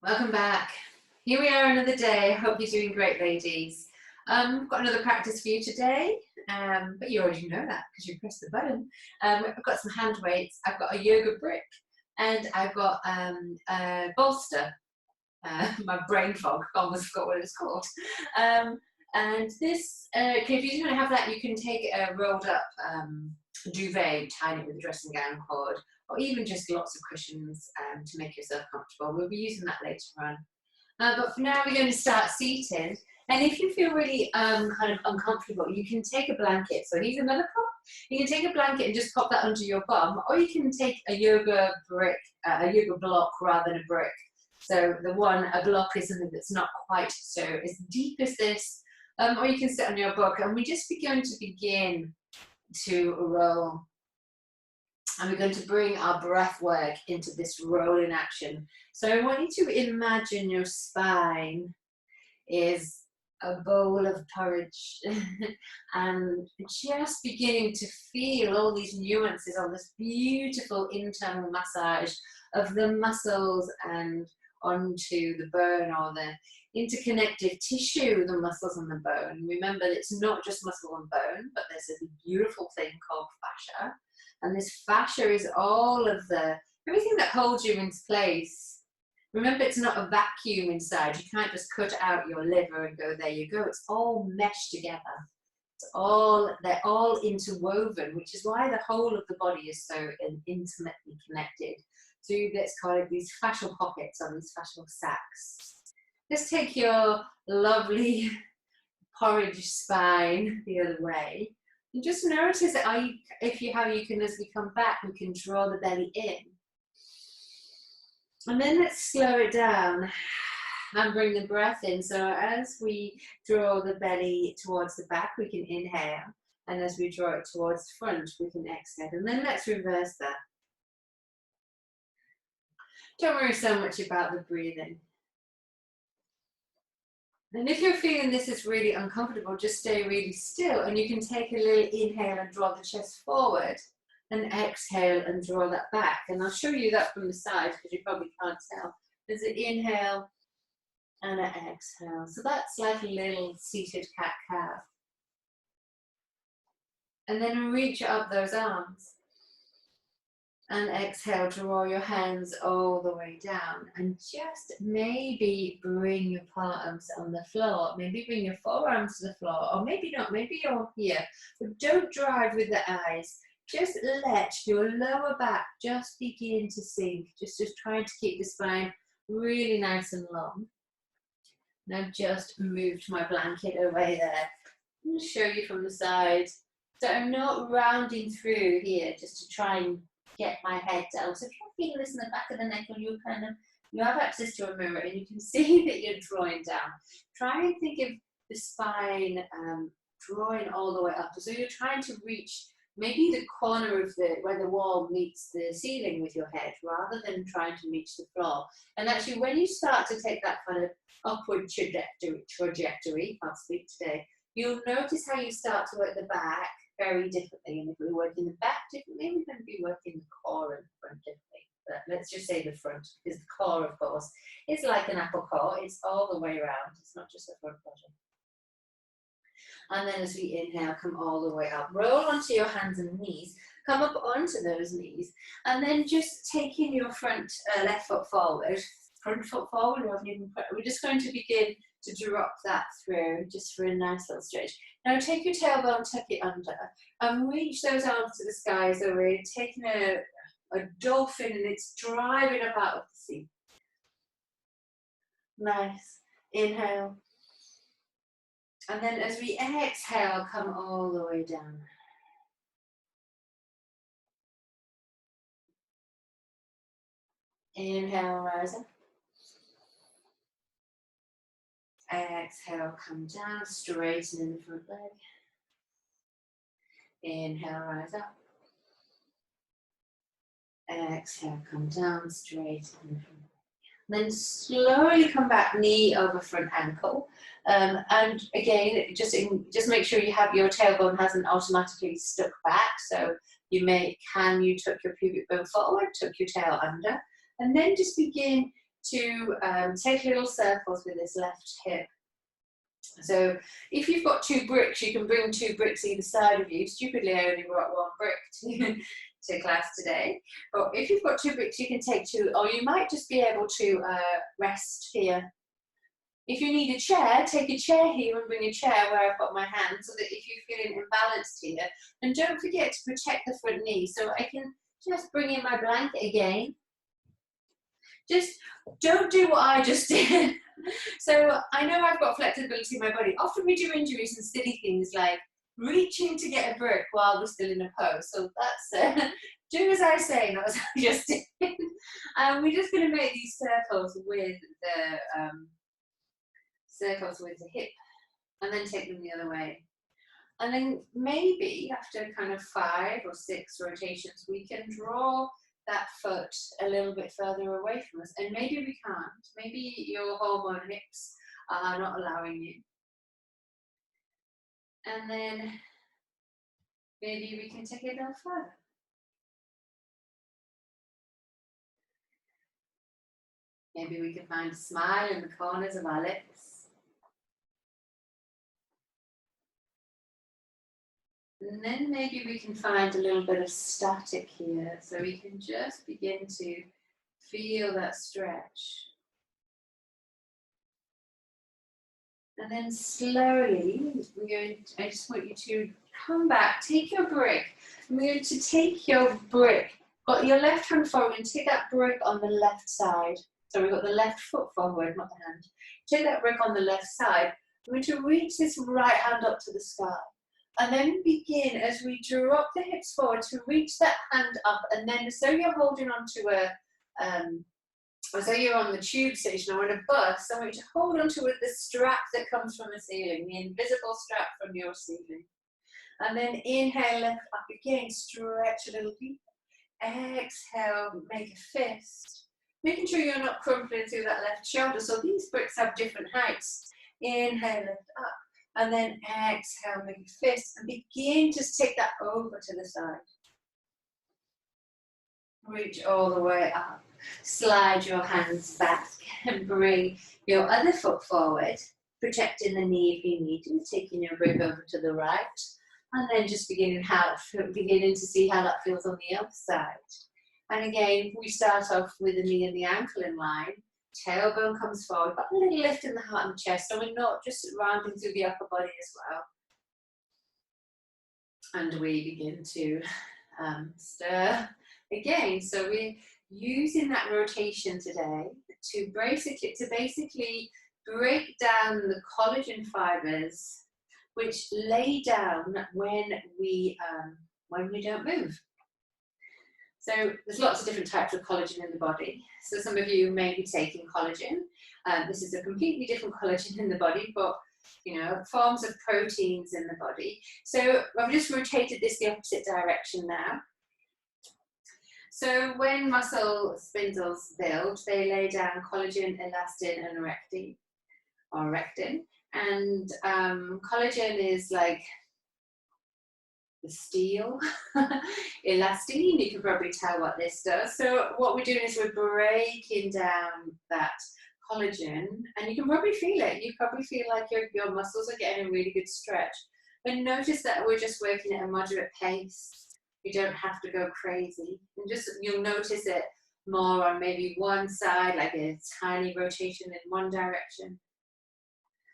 Welcome back. Here we are another day. I hope you're doing great, ladies. I've got another practice for you today, but you already know that because you pressed the button. I've got some hand weights, I've got a yoga brick, and I've got a bolster. My brain fog, almost forgot what it's called. And this, if you don't have that, you can take a rolled up duvet, tie it with a dressing gown cord, or even just lots of cushions to make yourself comfortable. We'll be using that later on. But for now, we're going to start seated. And if you feel really kind of uncomfortable, you can take a blanket. So here's another prop. You can take a blanket and just pop that under your bum, or you can take a yoga brick, a yoga block rather than a brick. So a block is something that's not quite so as deep as this, or you can sit on your book. And we're just going to begin to roll. And we're going to bring our breath work into this rolling action. So I want you to imagine your spine is a bowl of porridge and just beginning to feel all these nuances on this beautiful internal massage of the muscles and onto the bone, or the interconnective tissue, the muscles and the bone. Remember, it's not just muscle and bone, but there's a beautiful thing called fascia. And this fascia is all of everything that holds you into place. Remember, it's not a vacuum inside. You can't just cut out your liver and go, there you go. It's all meshed together. They're all interwoven, which is why the whole of the body is so intimately connected through, let's call it, these fascial pockets or these fascial sacs. Just take your lovely porridge spine the other way. And just notice that you can, as we come back, we can draw the belly in. And then let's slow it down and bring the breath in. So as we draw the belly towards the back, we can inhale. And as we draw it towards the front, we can exhale. And then let's reverse that. Don't worry so much about the breathing. And if you're feeling this is really uncomfortable, just stay really still, and you can take a little inhale and draw the chest forward, and exhale and draw that back. And I'll show you that from the side because you probably can't tell. There's an inhale and an exhale. So that's like a little seated cat-cow. And then reach up those arms. And exhale, draw your hands all the way down, and just maybe bring your palms on the floor, maybe bring your forearms to the floor, or maybe not, maybe you're here, but don't drive with the eyes. Just let your lower back just begin to sink, just trying to keep the spine really nice and long. Now just moved my blanket away there. I'm going to show you from the side. So I'm not rounding through here just to try and get my head down. So if you're feeling this in the back of the neck, or you have access to a mirror and you can see that you're drawing down, try and think of the spine drawing all the way up. So you're trying to reach maybe the corner of where the wall meets the ceiling with your head, rather than trying to reach the floor. And actually, when you start to take that kind of upward trajectory, can't speak today, you'll notice how you start to work the back very differently. And if we're working the back differently, we're going to be working the core and the front differently. But let's just say the front, because the core, of course, is like an apple core. It's all the way around. It's not just a front body. And then as we inhale, come all the way up. Roll onto your hands and knees. Come up onto those knees. And then just taking your left foot forward, front foot forward, we're just going to begin to drop that through, just for a nice little stretch. Now take your tailbone, tuck it under, and reach those arms to the sky. So we're taking a dolphin, and it's driving up out of the sea. Nice. Inhale. And then as we exhale, come all the way down. Inhale, rise up. Exhale, come down, straighten in the front leg. Inhale, rise up. Exhale, come down, straighten in the front leg. Then slowly come back, knee over front ankle. And again, just make sure your tailbone hasn't automatically stuck back. So you tuck your pubic bone forward, tuck your tail under, and then just begin to take little circles with this left hip. So if you've got 2 bricks, you can bring 2 bricks either side of you. Stupidly, I only brought 1 brick to class today. But if you've got 2 bricks, you can take 2, or you might just be able to rest here. If you need a chair, take a chair here and bring a chair where I've got my hand, so that if you're feeling imbalanced here, and don't forget to protect the front knee. So I can just bring in my blanket again. Just don't do what I just did. So I know I've got flexibility in my body. Often we do injuries and silly things like reaching to get a brick while we're still in a pose. So that's do as I say, not as I just did. We're just going to make these circles with the hip, and then take them the other way. And then maybe after kind of 5 or 6 rotations, we can draw that foot a little bit further away from us. And maybe we can't. Maybe your hormone hips are not allowing you. And then maybe we can take it a little further. Maybe we can find a smile in the corners of our lips. And then maybe we can find a little bit of static here, so we can just begin to feel that stretch. And then slowly, I just want you to come back, take your brick. I'm going to take your brick, got your left hand forward, and take that brick on the left side. So we've got the left foot forward, not the hand. Take that brick on the left side. I'm going to reach this right hand up to the sky. And then begin, as we drop the hips forward, to reach that hand up, and then so you're holding onto or so you're on the tube station or on a bus, I want you to hold onto the strap that comes from the ceiling, the invisible strap from your ceiling. And then inhale, lift up again, stretch a little deeper. Exhale, make a fist. Making sure you're not crumpling through that left shoulder. So these bricks have different heights. Inhale, lift up. And then exhale, make a fist, and begin, just take that over to the side. Reach all the way up. Slide your hands back and bring your other foot forward, protecting the knee if you need to, taking your brick over to the right, and then just beginning to see how that feels on the other side. And again, we start off with the knee and the ankle in line. Tailbone comes forward, but a little lift in the heart and the chest, so we're not just rounding through the upper body as well. And we begin to stir again. So we're using that rotation today to basically break down the collagen fibers which lay down when we don't move. So there's lots of different types of collagen in the body. So some of you may be taking collagen. This is a completely different collagen in the body, but forms of proteins in the body. So I've just rotated this the opposite direction now. So when muscle spindles build, they lay down collagen, elastin, and rectin. And collagen is like the steel. Elastine, you can probably tell what this does. So what we're doing is we're breaking down that collagen, and you can probably feel it. You probably feel like your muscles are getting a really good stretch. But notice that we're just working at a moderate pace. You don't have to go crazy. And you'll notice it more on maybe one side, like a tiny rotation in one direction.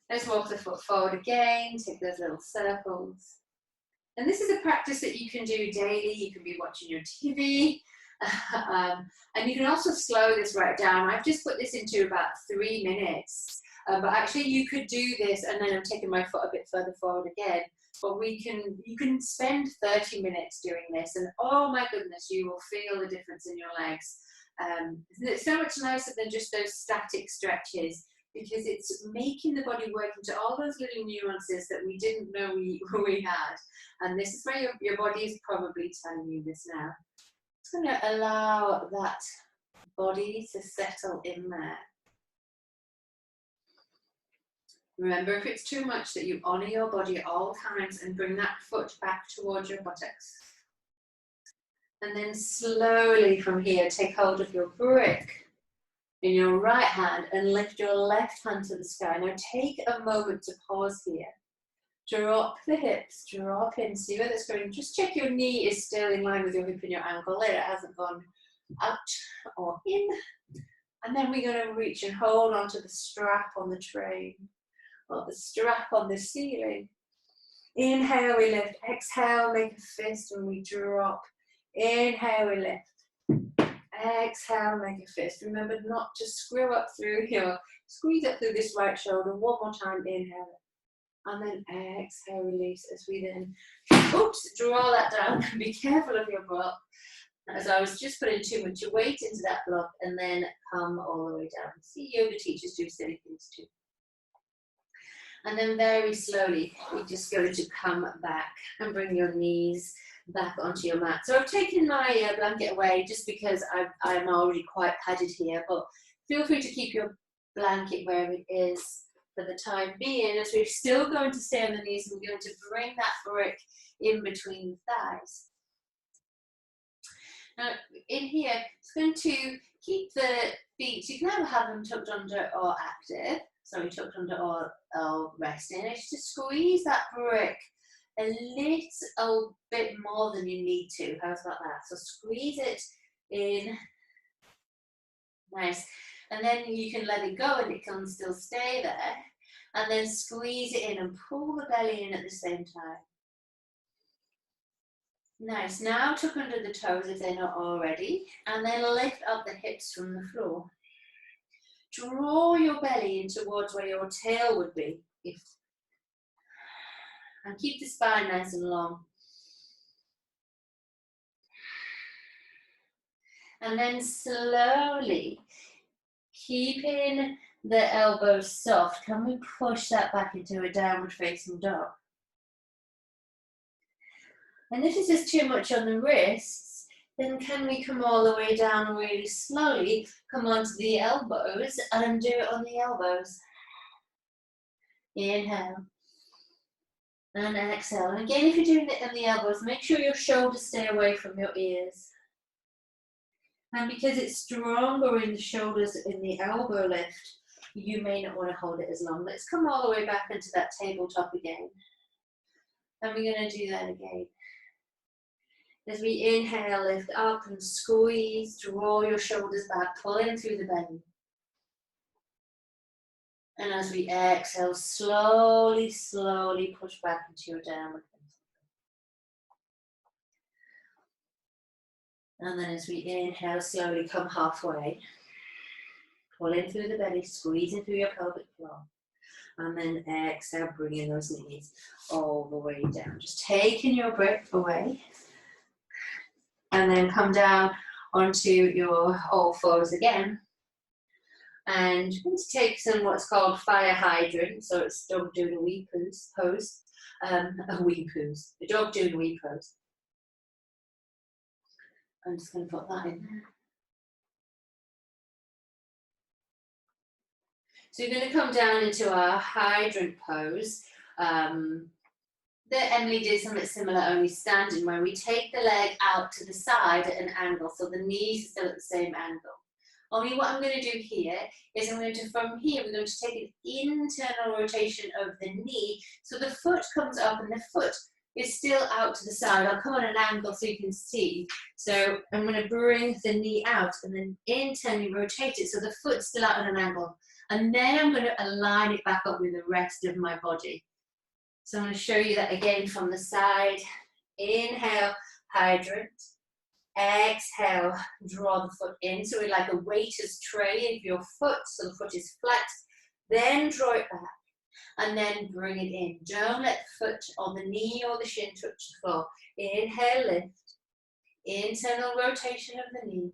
Let's walk the foot forward again, take those little circles. And this is a practice that you can do daily. You can be watching your TV. And you can also slow this right down. I've just put this into about 3 minutes. But actually you could do this, and then I'm taking my foot a bit further forward again. But you can spend 30 minutes doing this, and oh my goodness, you will feel the difference in your legs. It's so much nicer than just those static stretches, because it's making the body work into all those little nuances that we didn't know we had. And this is where your body is probably telling you this now. It's going to allow that body to settle in there. Remember, if it's too much, that you honour your body at all times and bring that foot back towards your buttocks. And then slowly from here, take hold of your brick. in your right hand and lift your left hand to the sky. Now take a moment to pause here. Drop the hips, drop in, see where that's going. Just check your knee is still in line with your hip and your ankle there. It hasn't gone out or in. And then we're going to reach and hold onto the strap on the train or the strap on the ceiling. Inhale, we lift. Exhale, make a fist and we drop. Inhale, we lift. Exhale, make a fist. Remember not to screw up through here. Squeeze up through this right shoulder. One more time, inhale. And then exhale, release as we then, oops, draw that down. Be careful of your block. As I was just putting too much weight into that block and then come all the way down. See yoga teachers do silly things too. And then very slowly, you're just going to come back and bring your knees back onto your mat. So I've taken my blanket away just because I'm already quite padded here, but feel free to keep your blanket where it is for the time being, as we're still going to stay on the knees and we're going to bring that brick in between the thighs. Now in here, it's going to keep the feet, you can either have them tucked under or active, sorry, tucked under or resting. It's just squeeze that brick a little bit more than you need to. How's about that? So squeeze it in, nice. And then you can let it go and it can still stay there. And then squeeze it in and pull the belly in at the same time. Nice. Now tuck under the toes if they're not already. And then lift up the hips from the floor. Draw your belly in towards where your tail would be. And keep the spine nice and long. And then slowly, keeping the elbows soft, can we push that back into a downward facing dog? And if this is too much on the wrists, then can we come all the way down really slowly, come onto the elbows and do it on the elbows. Inhale. And exhale. And again, if you're doing it on the elbows, make sure your shoulders stay away from your ears. And because it's stronger in the shoulders in the elbow lift, you may not want to hold it as long. Let's come all the way back into that tabletop again. And we're going to do that again. As we inhale, lift up and squeeze, draw your shoulders back, pull in through the belly. And as we exhale, slowly, slowly push back into your downward. And then as we inhale, slowly come halfway. Pull in through the belly, squeeze in through your pelvic floor. And then exhale, bring in those knees all the way down. Just taking your breath away. And then come down onto your all fours again. And you're going to take some what's called fire hydrant. So it's dog doing a wee pose. A wee pose. The dog doing a wee pose. I'm just going to put that in there. So you're going to come down into our hydrant pose. Emily did something similar, only standing, where we take the leg out to the side at an angle, so the knees are still at the same angle. Only what I'm going to do here is I'm going to, from here, we're going to take an internal rotation of the knee, so the foot comes up and the foot is still out to the side. I'll come on an angle so you can see. So I'm going to bring the knee out and then internally rotate it so the foot's still out at an angle. And then I'm going to align it back up with the rest of my body. So I'm going to show you that again from the side. Inhale, hydrant. Exhale, draw the foot in. So we're like a waiter's tray of your foot, so the foot is flat. Then draw it back. And then bring it in. Don't let the foot or the knee or the shin touch the floor. Inhale, lift. Internal rotation of the knee.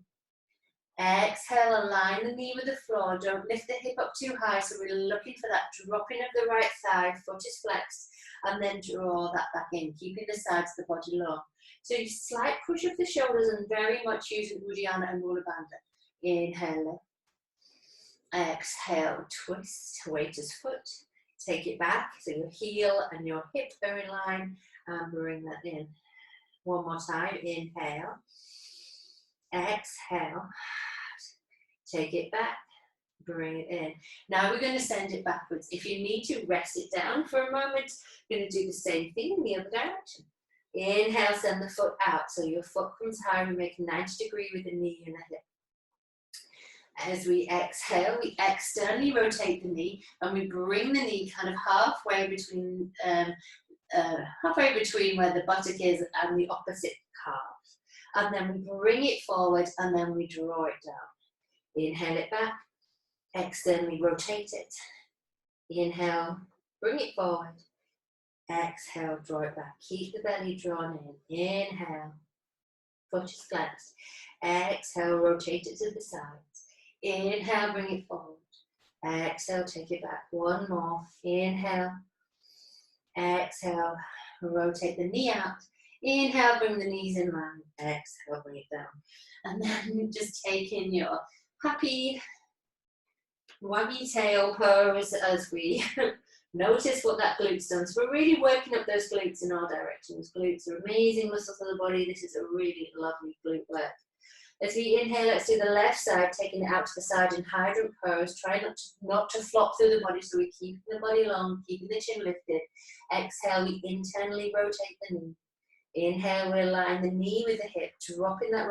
Exhale, align the knee with the floor. Don't lift the hip up too high. So we're looking for that dropping of the right thigh. Foot is flexed. And then draw that back in, keeping the sides of the body long. So you slight push of the shoulders and very much using Uddiyana and Mula Bandha. Inhale, lift. Exhale, twist, waiter's foot. Take it back, so your heel and your hip are in line, and bring that in. One more time, inhale, exhale, take it back, Bring it in. Now we're going to send it backwards. If you need to rest it down for a moment, you're going to do the same thing in the other direction. Inhale, send the foot out. So your foot comes high. We make a 90-degree with the knee and the hip. As we exhale, we externally rotate the knee and we bring the knee kind of halfway between where the buttock is and the opposite calf. And then we bring it forward and then we draw it down. Inhale it back, externally rotate it. Inhale, bring it forward. Exhale, draw it back. Keep the belly drawn in. Inhale, foot is flexed. Exhale, rotate it to the sides. Inhale, bring it forward. Exhale, take it back. One more. Inhale. Exhale, rotate the knee out. Inhale, bring the knees in line. Exhale, bring it down. And then just take in your happy waggy tail pose as we notice what that glute's done. So we're really working up those glutes in all directions. Glutes are amazing muscles of the body. This is a really lovely glute work. As we inhale, let's do the left side, taking it out to the side in hydrant pose. Try not to flop through the body, so we're keeping the body long, keeping the chin lifted. Exhale, we internally rotate the knee. Inhale, we align the knee with the hip, dropping that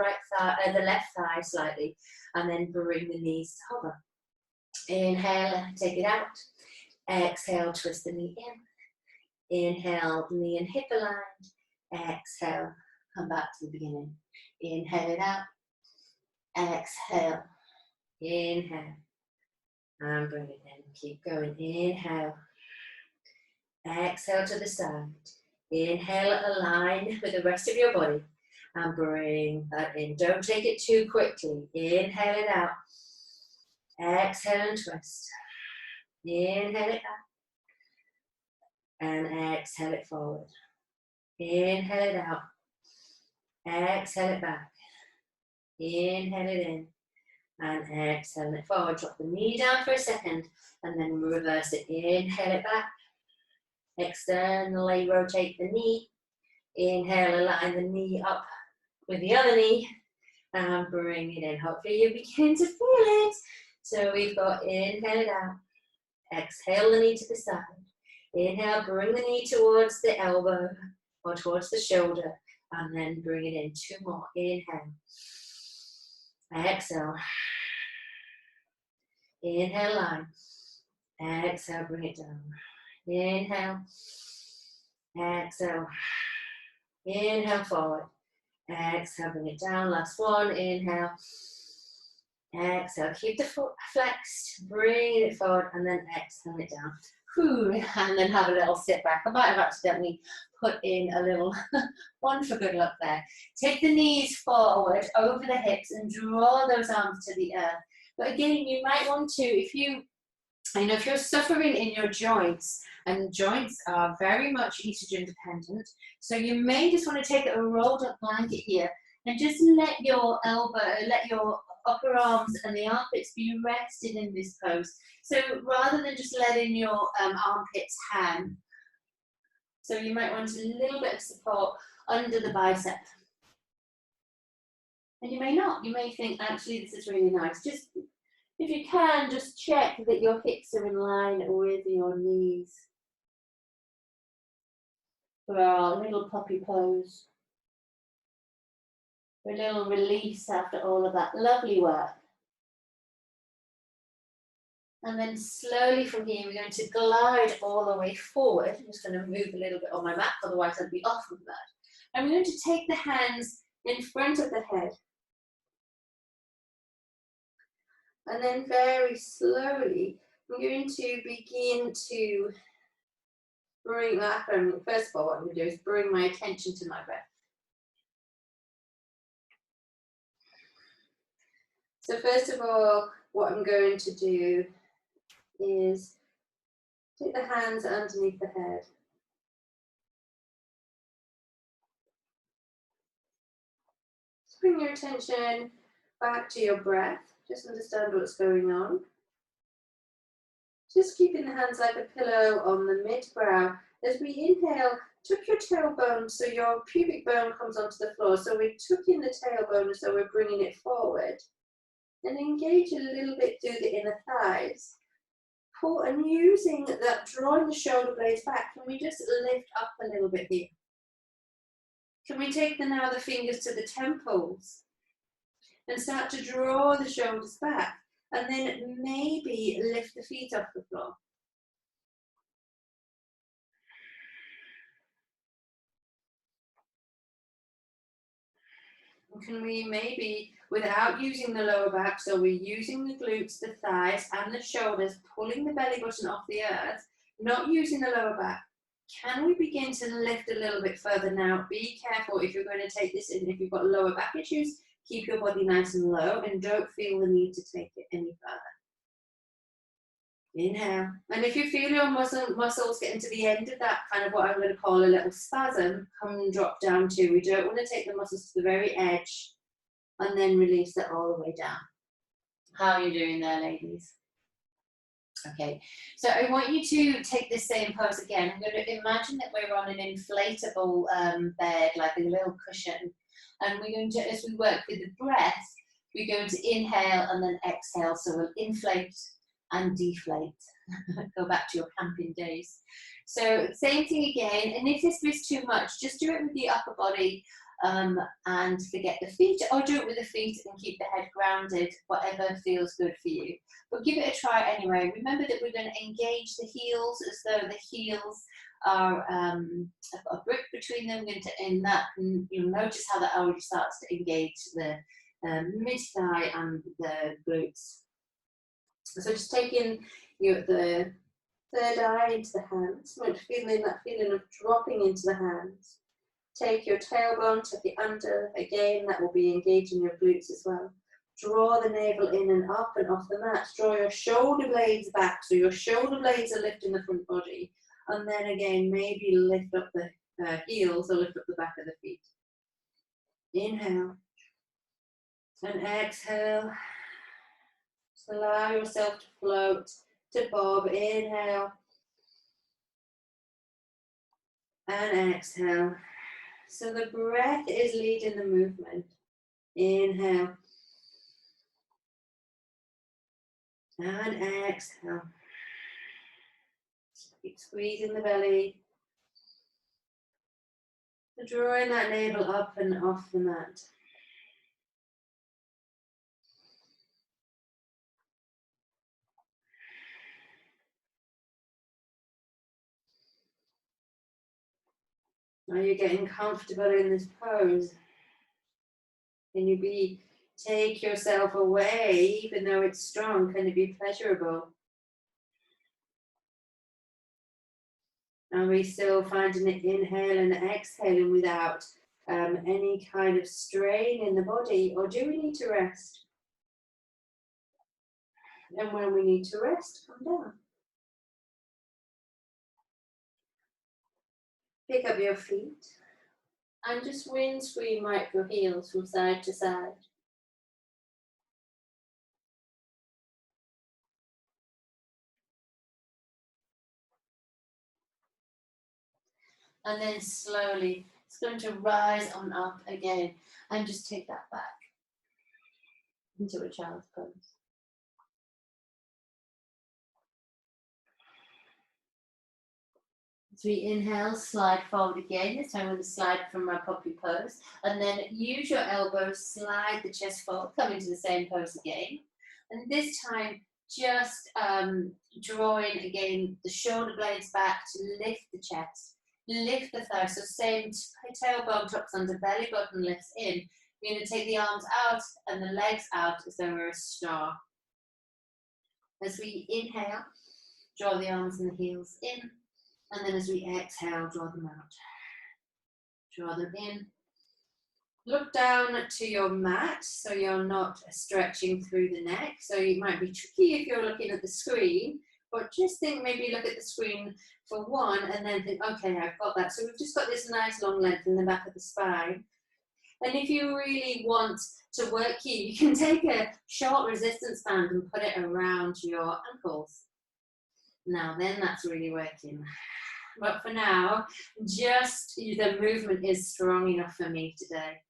the left thigh slightly, and then bring the knees to hover. Inhale, take it out. Exhale, twist the knee in. Inhale, knee and hip aligned. Exhale, come back to the beginning. Inhale it out. Exhale, inhale, and bring it in. Keep going. Inhale, exhale to the side. Inhale, align with the rest of your body, and bring that in. Don't take it too quickly. Inhale it out. Exhale and twist. Inhale it back, and exhale it forward. Inhale it out. Exhale it back. Inhale it in and exhale it forward. Drop the knee down for a second and then reverse it. Inhale it back. Externally rotate the knee. Inhale, align the knee up with the other knee and bring it in. Hopefully you begin to feel it. So we've got inhale it out. Exhale the knee to the side. Inhale, bring the knee towards the elbow or towards the shoulder and then bring it in. Two more. Inhale. Exhale. Inhale, line. Exhale, bring it down. Inhale. Exhale. Inhale, forward. Exhale, bring it down. Last one. Inhale. Exhale. Keep the foot flexed. Bring it forward and then exhale it down. Whew. And then have a little sit back. I might have accidentally put in a little one for good luck there. Take the knees forward over the hips and draw those arms to the earth. But again, you might want to, if you're suffering in your joints, and joints are very much estrogen dependent, so you may just want to take a rolled up blanket here and just let your upper arms and the armpits be rested in this pose. So rather than just letting your armpits hang, so you might want a little bit of support under the bicep. And you may not. You may think, actually, this is really nice. Just, if you can, just check that your hips are in line with your knees. For our little puppy pose. For a little release after all of that lovely work. And then slowly from here, we're going to glide all the way forward. I'm just going to move a little bit on my mat, otherwise I'd be off with that. And we're going to take the hands in front of the head. And then very slowly, I'm going to begin to bring that home. First of all, what I'm going to do is bring my attention to my breath. So first of all, what I'm going to do is take the hands underneath the head. Just bring your attention back to your breath. Just understand what's going on. Just keeping the hands like a pillow on the mid-brow. As we inhale, tuck your tailbone so your pubic bone comes onto the floor. So we're tucking the tailbone, so we're bringing it forward. and engage a little bit through the inner thighs. Pull, and using that, drawing the shoulder blades back, can we just lift up a little bit here? Can we take now the fingers to the temples and start to draw the shoulders back, and then maybe lift the feet off the floor? Can we maybe, without using the lower back, so we're using the glutes, the thighs and the shoulders, pulling the belly button off the earth, not using the lower back, can we begin to lift a little bit further now? Be careful if you're going to take this in. If you've got lower back issues, keep your body nice and low and don't feel the need to take it any further. Inhale. And if you feel your muscles getting to the end of that, kind of what I'm going to call a little spasm, come and drop down too. We don't want to take the muscles to the very edge and then release it all the way down. How are you doing there, ladies? Okay, so I want you to take this same pose again. I'm going to imagine that we're on an inflatable bed, like a little cushion. And we're going to, as we work with the breath, we're going to inhale and then exhale. So we'll inflate and deflate. Go back to your camping days. So same thing again, and if this is too much, just do it with the upper body and forget the feet, or do it with the feet and keep the head grounded, whatever feels good for you. But give it a try anyway. Remember that we're going to engage the heels as though the heels are a brick between them. We're going to end that, and you'll notice how that already starts to engage the mid-thigh and the glutes. So just taking the third eye into the hands, feeling that feeling of dropping into the hands. Take your tailbone, tuck it under. Again, that will be engaging your glutes as well. Draw the navel in and up and off the mat. Draw your shoulder blades back, so your shoulder blades are lifting the front body. And then again, maybe lift up the heels or lift up the back of the feet. Inhale and exhale. Just allow yourself to float, to bob. Inhale and exhale. So the breath is leading the movement. Inhale and exhale. Keep squeezing the belly. Drawing that navel up and off the mat. Are you getting comfortable in this pose? Can you take yourself away, even though it's strong? Can it be pleasurable? Are we still finding it inhaling and exhaling without any kind of strain in the body, or do we need to rest? And when we need to rest, come down. Pick up your feet and just windscreen micro heels from side to side. And then slowly, it's going to rise on up again and just take that back into a child's pose. As we inhale, slide forward again. This time we're going to slide from our puppy pose. And then use your elbows, slide the chest forward, come into the same pose again. And this time, just drawing again the shoulder blades back to lift the chest, lift the thighs. So same, tailbone tucks under, belly button lifts in. We're going to take the arms out and the legs out as though we're a star. As we inhale, draw the arms and the heels in. And then as we exhale, draw them out. Draw them in. Look down to your mat so you're not stretching through the neck. So it might be tricky if you're looking at the screen, but just think, maybe look at the screen for one and then think, okay, I've got that. So we've just got this nice long length in the back of the spine. And if you really want to work here, you can take a short resistance band and put it around your ankles. Now then, that's really working. But for now, just the movement is strong enough for me today.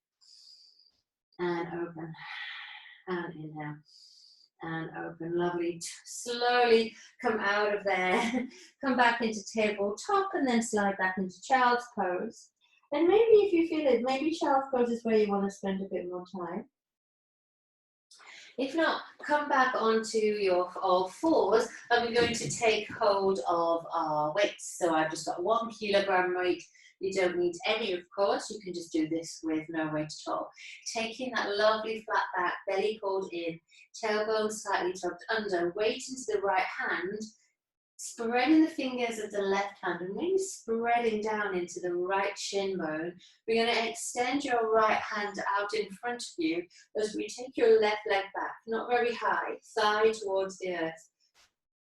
And open. and inhale, and open. Lovely. Slowly come out of there, come back into tabletop, and then slide back into child's pose. And maybe if you feel it, maybe child's pose is where you want to spend a bit more time. If not, come back onto your all fours, and we're going to take hold of our weights. So I've just got 1 kilogram weight. You don't need any, of course. You can just do this with no weight at all. Taking that lovely flat back, belly pulled in, tailbone slightly tucked under, weight into the right hand, spreading the fingers of the left hand and really spreading down into the right shin bone. We're going to extend your right hand out in front of you as we take your left leg back, not very high, thigh towards the earth.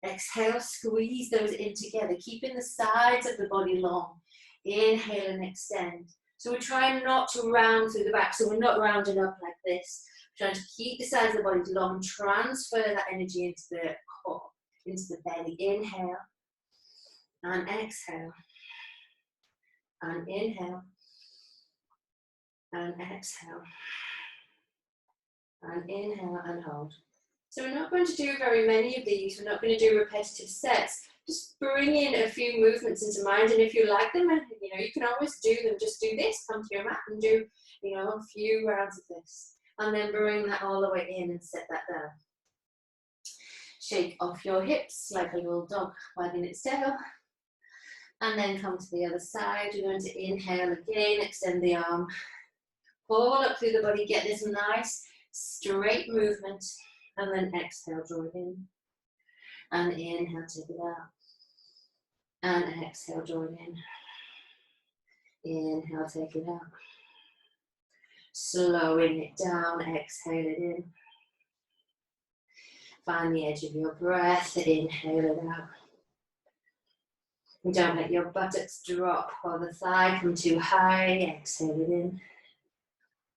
Exhale, squeeze those in together, keeping the sides of the body long. Inhale and extend. So we're trying not to round through the back, so we're not rounding up like this. We're trying to keep the sides of the body long, transfer that energy into the core, into the belly. Inhale and exhale, and inhale and exhale, and inhale and hold. So we're not going to do very many of these. We're not going to do repetitive sets. Just bring in a few movements into mind, and if you like them, you can always do them. Just do this, come to your mat and do, a few rounds of this, and then bring that all the way in and set that down. Shake off your hips like a little dog wagging its tail, and then come to the other side. You're going to inhale again, extend the arm, pull up through the body, get this nice straight movement, and then exhale, draw it in, and inhale, take it out, and exhale, draw it in, inhale, take it out, slowing it down, exhale it in, find the edge of your breath, inhale it out. Don't let your buttocks drop or the thigh come too high, exhale it in,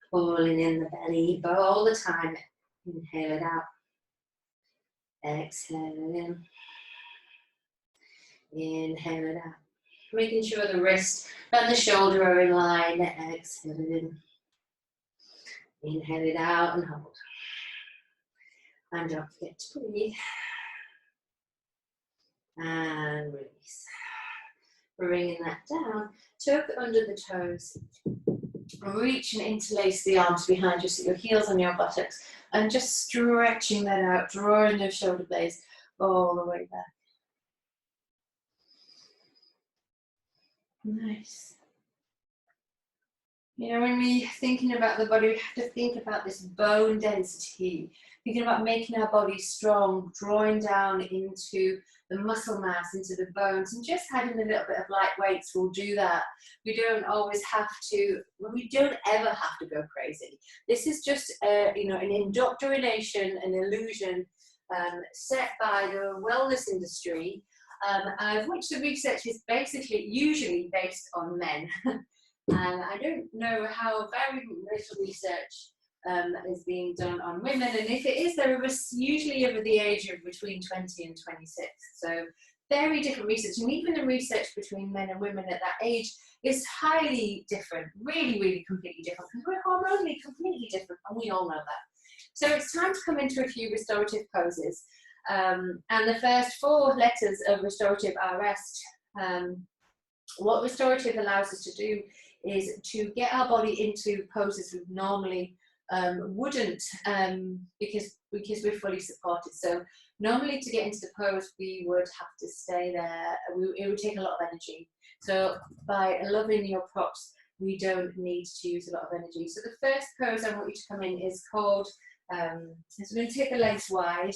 pulling in the belly, but all the time, inhale it out, exhale it in, inhale it out. Making sure the wrist and the shoulder are in line, exhale it in, inhale it out and hold. And don't forget to breathe. And release. Bringing that down, tuck under the toes. Reach and interlace the arms behind you, so your heels on your buttocks, and just stretching that out, drawing those shoulder blades all the way back. Nice. When we're thinking about the body, we have to think about this bone density, thinking about making our body strong, drawing down into the muscle mass, into the bones, and just having a little bit of light weights will do that. We don't always have to, we don't ever have to go crazy. This is just, an indoctrination, an illusion set by the wellness industry, of which the research is basically usually based on men. And I don't know how very little research is being done on women, and if it is, they're usually over the age of between 20 and 26. So very different research, and even the research between men and women at that age is highly different, really, really completely different, because we're hormonally completely different, and we all know that. So it's time to come into a few restorative poses, and the first 4 letters of restorative are rest. What restorative allows us to do is to get our body into poses we normally wouldn't, because we're fully supported. So normally to get into the pose, we would have to stay there. It would take a lot of energy. So by loving your props, we don't need to use a lot of energy. So the first pose I want you to come in is called, so we're going to take the legs wide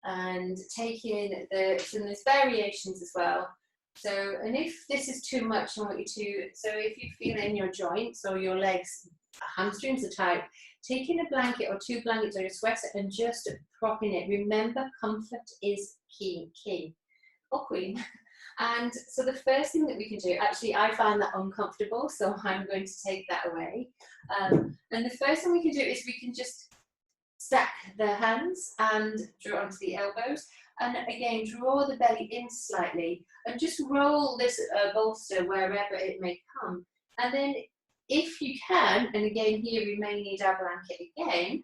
and take in so there's variations as well. So, and if this is too much, I want you to, so if you feel in your joints or your legs, hamstrings are tight, taking a blanket or 2 blankets or your sweater and just propping it. Remember, comfort is key, or queen. And so the first thing that we can do, actually I find that uncomfortable, so I'm going to take that away. And the first thing we can do is we can just stack the hands and draw onto the elbows. And again, draw the belly in slightly and just roll this bolster wherever it may come. And then if you can, and again here we may need our blanket again,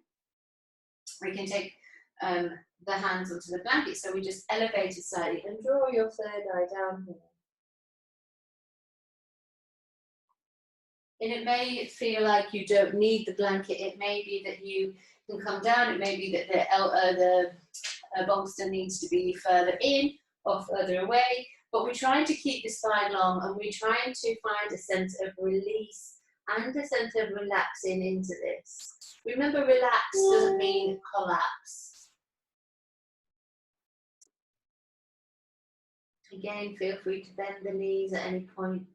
We can take the hands onto the blanket, so we just elevate it slightly and draw your third eye down here. And it may feel like you don't need the blanket. It may be that you can come down. It may be that the bolster needs to be further in or further away. But we're trying to keep the spine long, and we're trying to find a sense of release and a sense of relaxing into this. Remember, relax doesn't mean collapse. Again, feel free to bend the knees at any point.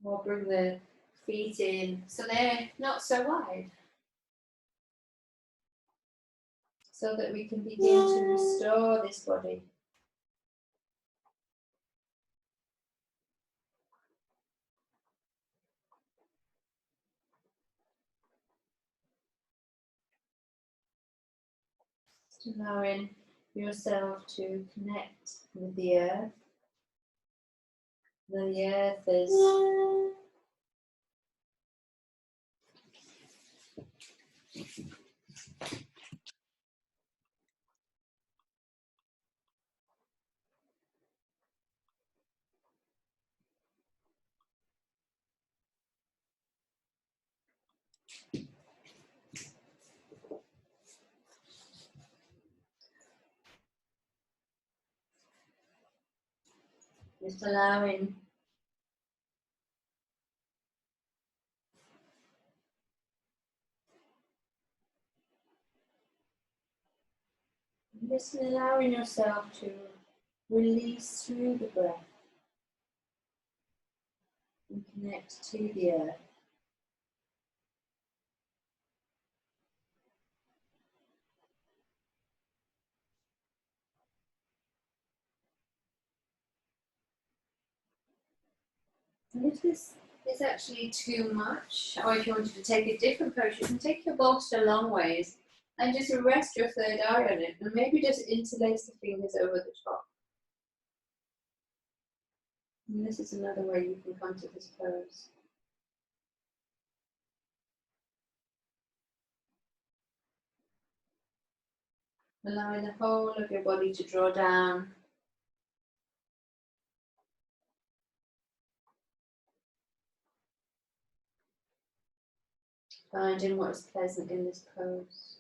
Or bring the feet in so they're not so wide. So that we can begin to restore this body. Just allowing yourself to connect with the earth. The earth is just allowing yourself to release through the breath and connect to the earth. And if this is actually too much, or if you wanted to take a different pose, you can take your bolster long ways and just rest your third eye on it, and maybe just interlace the fingers over the top. And this is another way you can come to this pose. Allowing the whole of your body to draw down. Finding what is pleasant in this pose.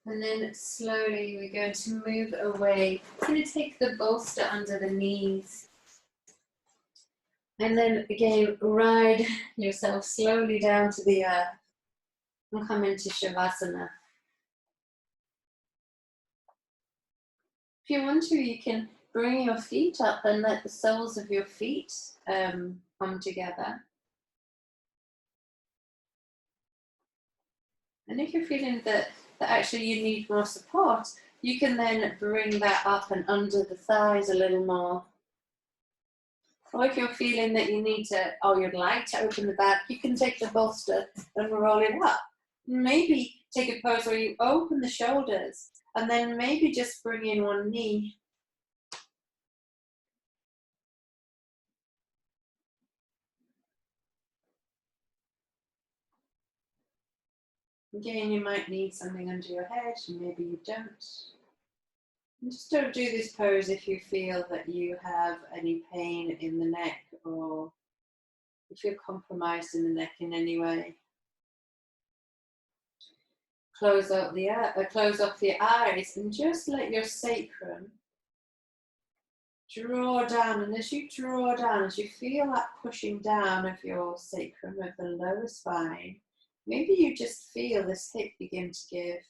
And then slowly we're going to move away. We're going to take the bolster under the knees. And then again, ride yourself slowly down to the earth and come into Shavasana. If you want to, you can bring your feet up and let the soles of your feet come together. And if you're feeling that actually you need more support, you can then bring that up and under the thighs a little more. Or if you're feeling that you need to, or you'd like to open the back, you can take the bolster and roll it up. Maybe take a pose where you open the shoulders and then maybe just bring in one knee. Again, you might need something under your head, and maybe you don't. And just don't do this pose if you feel that you have any pain in the neck or if you're compromised in the neck in any way. Close off the eyes and just let your sacrum draw down. And as you draw down, as you feel that pushing down of your sacrum, of the lower spine, maybe you just feel this hip begin to give.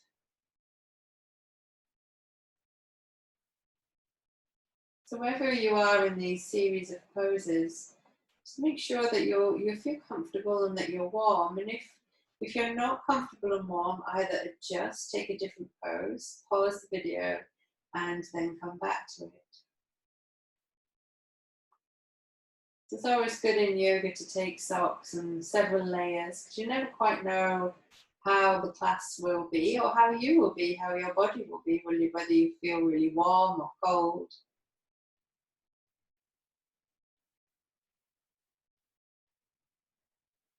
So wherever you are in these series of poses, just make sure that you feel comfortable and that you're warm. And if you're not comfortable and warm, either adjust, take a different pose, pause the video, and then come back to it. It's always good in yoga to take socks and several layers because you never quite know how the class will be or how you will be, how your body will be, whether you feel really warm or cold.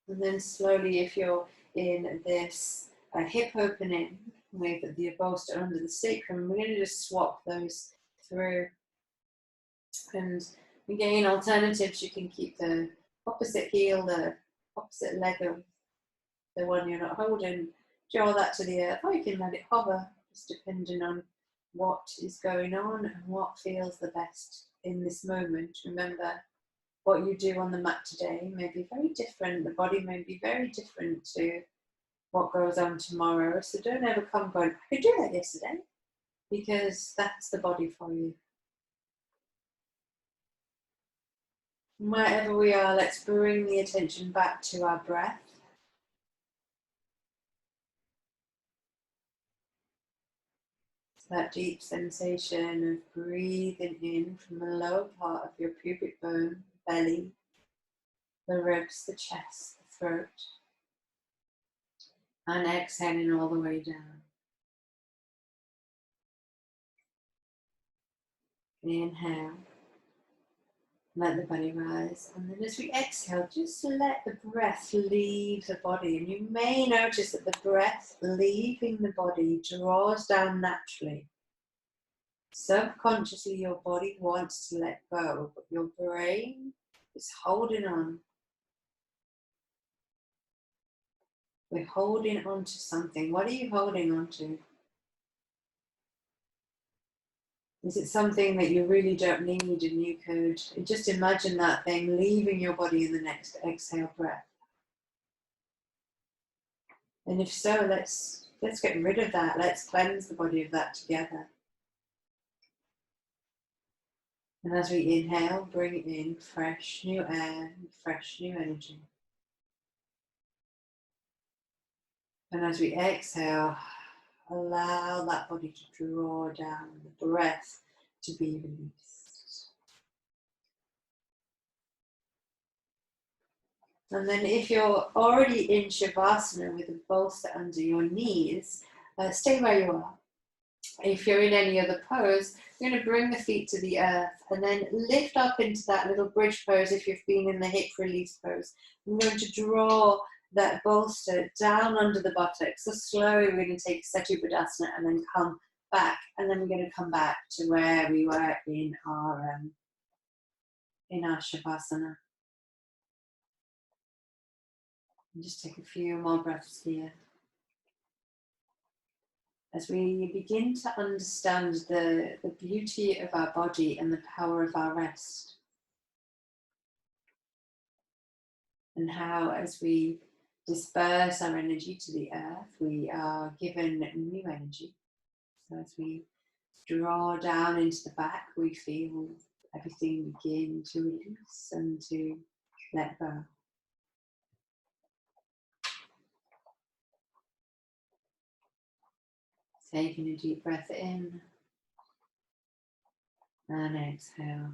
And then slowly, if you're in this hip opening with the bolster under the sacrum, we're going to just swap those through. And again, alternatives, you can keep the opposite heel, the opposite leg of the one you're not holding, draw that to the earth, or you can let it hover, just depending on what is going on and what feels the best in this moment. Remember, what you do on the mat today may be very different. The body may be very different to what goes on tomorrow. So don't ever come going, I could do that yesterday, because that's the body for you. Wherever we are, let's bring the attention back to our breath. That deep sensation of breathing in from the lower part of your pubic bone, belly, the ribs, the chest, the throat, and exhaling all the way down. Inhale, let the belly rise, and then as we exhale, just let the breath leave the body. And you may notice that the breath leaving the body draws down naturally. Subconsciously, your body wants to let go, but your brain is holding on. We're holding on to something. What are you holding on to? Is it something that you really don't need and you could just imagine that thing leaving your body in the next exhale breath? And if so, let's get rid of that. Let's cleanse the body of that together. And as we inhale, bring in fresh new air, fresh new energy. And as we exhale, allow that body to draw down, the breath to be released. And then if you're already in Shavasana with a bolster under your knees, stay where you are. If you're in any other pose, you're going to bring the feet to the earth and then lift up into that little bridge pose if you've been in the hip release pose. I'm going to draw that bolster down under the buttocks. So slowly we're going to take Setu Buddhasana and then come back. And then we're going to come back to where we were in our Shavasana. And just take a few more breaths here. As we begin to understand the beauty of our body and the power of our rest. And how, as we disperse our energy to the earth, we are given new energy. So as we draw down into the back, we feel everything begin to release and to let go. Taking a deep breath in and exhale.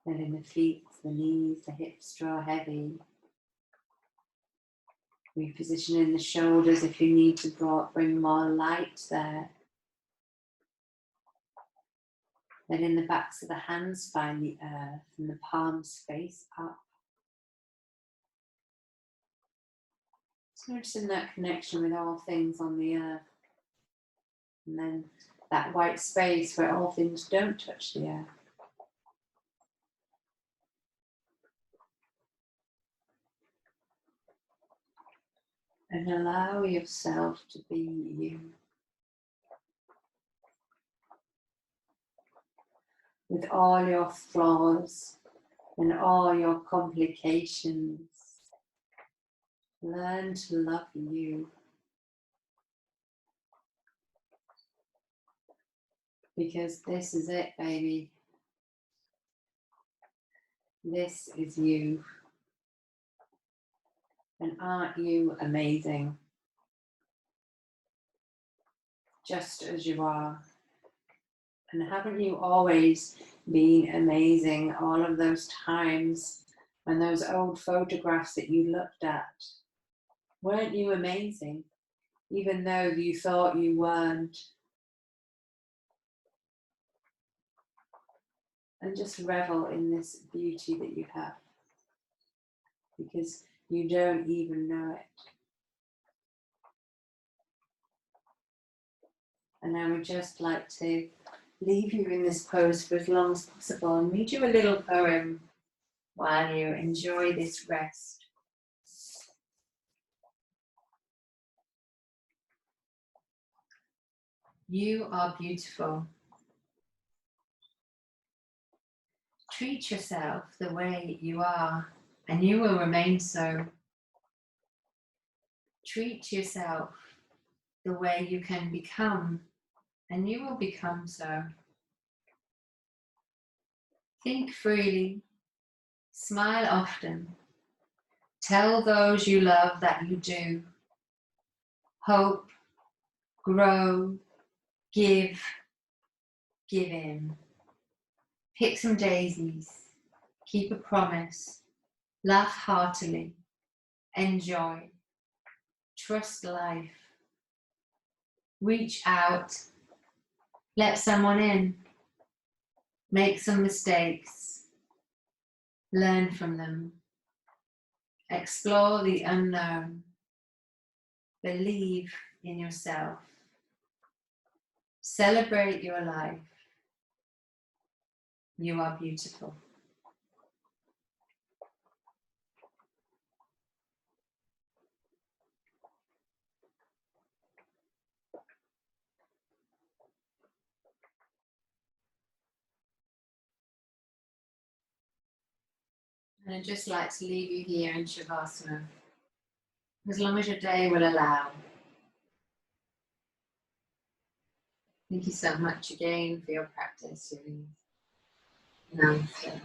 Letting the feet, the knees, the hips draw heavy. Repositioning the shoulders if you need to bring more light there. Letting the backs of the hands find the earth and the palms face up. Just noticing that connection with all things on the earth. And then that white space where all things don't touch the earth. And allow yourself to be you. With all your flaws and all your complications. Learn to love you. Because this is it, baby. This is you. And aren't you amazing? Just as you are. And haven't you always been amazing? All of those times when those old photographs that you looked at, weren't you amazing? Even though you thought you weren't. And just revel in this beauty that you have, because you don't even know it. And I would just like to leave you in this pose for as long as possible and read you a little poem while you enjoy this rest. You are beautiful. Treat yourself the way you are, and you will remain so. Treat yourself the way you can become, and you will become so. Think freely, smile often, tell those you love that you do. Hope, grow, give in. Pick some daisies, keep a promise, laugh heartily, enjoy, trust life. Reach out, let someone in, make some mistakes, learn from them, explore the unknown, believe in yourself, celebrate your life. You are beautiful. And I'd just like to leave you here in Shavasana, as long as your day will allow. Thank you so much again for your practice. Namaste.